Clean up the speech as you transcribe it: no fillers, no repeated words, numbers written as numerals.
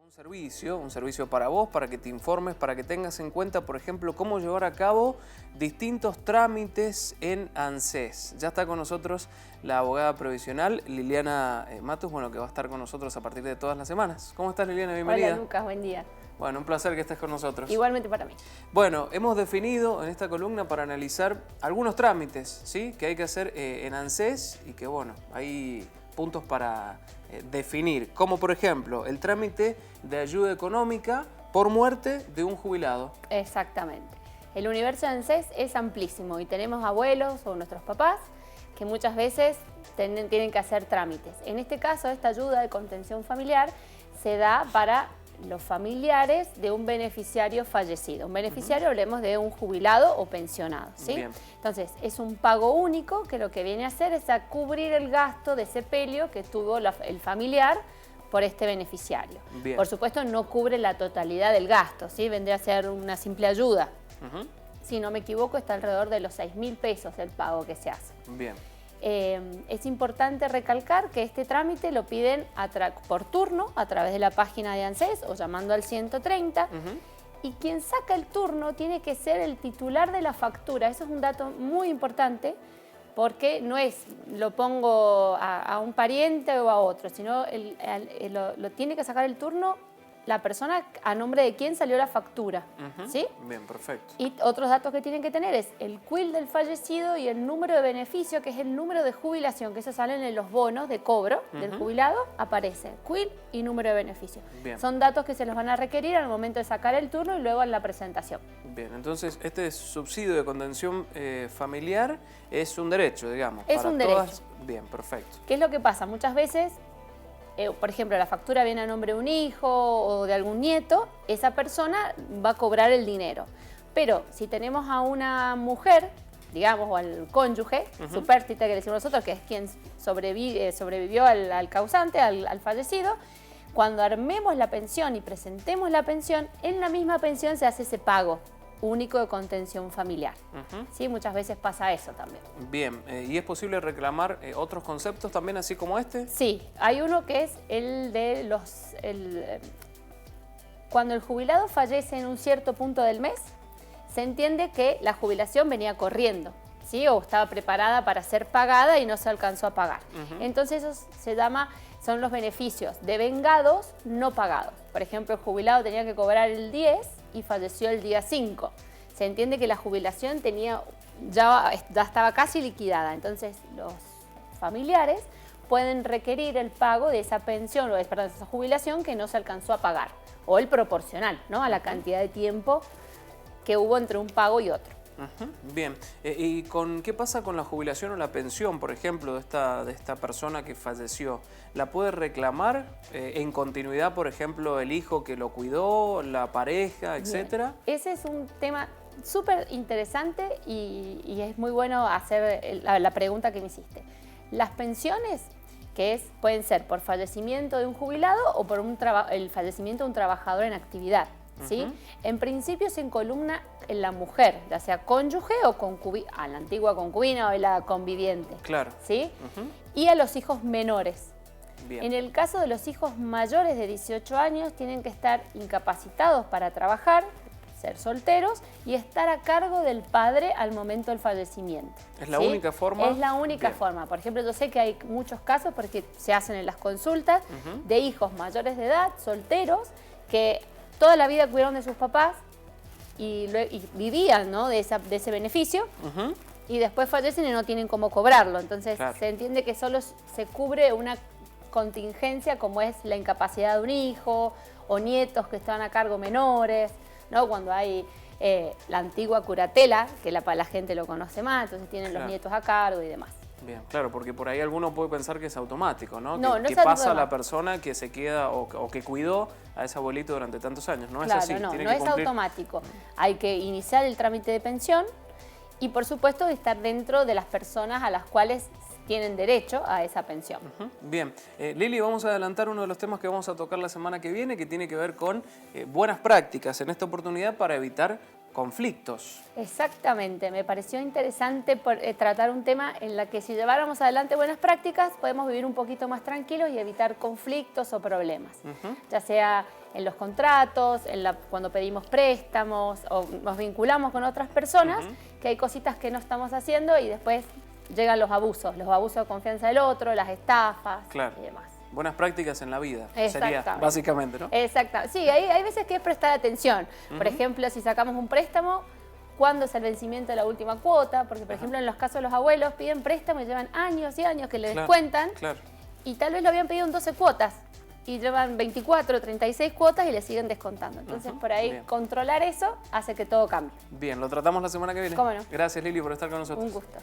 Un servicio para vos, para que te informes, para que tengas en cuenta, por ejemplo, cómo llevar a cabo distintos trámites en ANSES. Ya está con nosotros la abogada provisional Liliana Matus, bueno, que va a estar con nosotros a partir de todas las semanas. ¿Cómo estás, Liliana? Bienvenida. Hola, Lucas, buen día. Bueno, un placer que estés con nosotros. Igualmente para mí. Bueno, hemos definido en esta columna para analizar algunos trámites, ¿sí?, que hay que hacer en ANSES y que, bueno, hay puntos para definir, como por ejemplo el trámite de ayuda económica por muerte de un jubilado. Exactamente. El universo de ANSES es amplísimo y tenemos abuelos o nuestros papás que muchas veces tienen que hacer trámites. En este caso, esta ayuda de contención familiar se da para los familiares de un beneficiario fallecido. Un beneficiario, hablemos de un jubilado o pensionado, ¿sí? Bien. Entonces, es un pago único que lo que viene a hacer es a cubrir el gasto de sepelio que tuvo el familiar por este beneficiario. Bien. Por supuesto, no cubre la totalidad del gasto, ¿sí? Vendría a ser una simple ayuda. Si no me equivoco, está alrededor de los 6.000 pesos el pago que se hace. Bien. Es importante recalcar que este trámite lo piden por turno a través de la página de ANSES o llamando al 130 y quien saca el turno tiene que ser el titular de la factura. Eso es un dato muy importante porque no es lo pongo a un pariente o a otro, sino lo tiene que sacar el turno la persona a nombre de quien salió la factura, ¿sí? Bien, perfecto. Y otros datos que tienen que tener es el CUIL del fallecido y el número de beneficio, que es el número de jubilación, que eso salen en los bonos de cobro del jubilado, aparece CUIL y número de beneficio. Bien. Son datos que se los van a requerir al momento de sacar el turno y luego en la presentación. Bien, entonces este subsidio de contención familiar es un derecho, digamos. Es para un todas. derecho. Bien, perfecto. ¿Qué es lo que pasa? Muchas veces, por ejemplo, la factura viene a nombre de un hijo o de algún nieto, esa persona va a cobrar el dinero. Pero si tenemos a una mujer, digamos, o al cónyuge, supérstite que le decimos nosotros, que es quien sobrevivió al causante, al fallecido, cuando armemos la pensión y presentemos la pensión, en la misma pensión se hace ese pago único de contención familiar. ¿Sí? Muchas veces pasa eso también. Bien, ¿y es posible reclamar otros conceptos también así como este? Sí, hay uno que es el de cuando el jubilado fallece en un cierto punto del mes, se entiende que la jubilación venía corriendo, ¿sí? O estaba preparada para ser pagada y no se alcanzó a pagar. Entonces eso son los beneficios devengados no pagados. Por ejemplo, el jubilado tenía que cobrar el 10 y falleció el día 5. Se entiende que la jubilación ya estaba casi liquidada. Entonces los familiares pueden requerir el pago de esa pensión, de esa jubilación que no se alcanzó a pagar. O el proporcional, ¿no?, a la cantidad de tiempo que hubo entre un pago y otro. Bien, ¿y qué pasa con la jubilación o la pensión, por ejemplo, de esta persona que falleció? ¿La puede reclamar en continuidad, por ejemplo, el hijo que lo cuidó, la pareja, etcétera? Ese es un tema súper interesante y es muy bueno hacer la pregunta que me hiciste. Las pensiones, pueden ser por fallecimiento de un jubilado o por el fallecimiento de un trabajador en actividad, ¿sí? En principio se encolumna en la mujer, ya sea cónyuge o a la antigua concubina o la conviviente. Claro. ¿Sí? Y a los hijos menores. Bien. En el caso de los hijos mayores de 18 años, tienen que estar incapacitados para trabajar, ser solteros y estar a cargo del padre al momento del fallecimiento. ¿Es la única forma? Es la única forma. Por ejemplo, yo sé que hay muchos casos, porque se hacen en las consultas, de hijos mayores de edad, solteros, que toda la vida cuidaron de sus papás y vivían, ¿no?, de ese beneficio, y después fallecen y no tienen cómo cobrarlo. Entonces se entiende que solo se cubre una contingencia como es la incapacidad de un hijo o nietos que están a cargo menores, ¿no? Cuando hay la antigua curatela, que la gente lo conoce más, entonces tienen los nietos a cargo y demás. Bien, claro, porque por ahí alguno puede pensar que es automático, ¿no? No, que es pasa a la persona que se queda o que cuidó a ese abuelito durante tantos años. No es así. No, Tiene no que es cumplir. automático. Hay que iniciar el trámite de pensión y, por supuesto, estar dentro de las personas a las cuales tienen derecho a esa pensión. Bien, Lili, vamos a adelantar uno de los temas que vamos a tocar la semana que viene, que tiene que ver con buenas prácticas en esta oportunidad para evitar conflictos. Exactamente, me pareció interesante tratar un tema en el que si lleváramos adelante buenas prácticas podemos vivir un poquito más tranquilos y evitar conflictos o problemas, ya sea en los contratos, cuando pedimos préstamos o nos vinculamos con otras personas, que hay cositas que no estamos haciendo y después llegan los abusos de confianza del otro, las estafas y demás. Buenas prácticas en la vida, sería básicamente, ¿no? Exacto. Sí, hay veces que es prestar atención. Por ejemplo, si sacamos un préstamo, ¿cuándo es el vencimiento de la última cuota? Porque, por ejemplo, en los casos de los abuelos piden préstamo y llevan años y años que le descuentan. Y tal vez lo habían pedido en 12 cuotas y llevan 24, 36 cuotas y le siguen descontando. Entonces, por ahí controlar eso hace que todo cambie. Bien, lo tratamos la semana que viene. ¿Cómo no? Gracias, Lili, por estar con nosotros. Un gusto.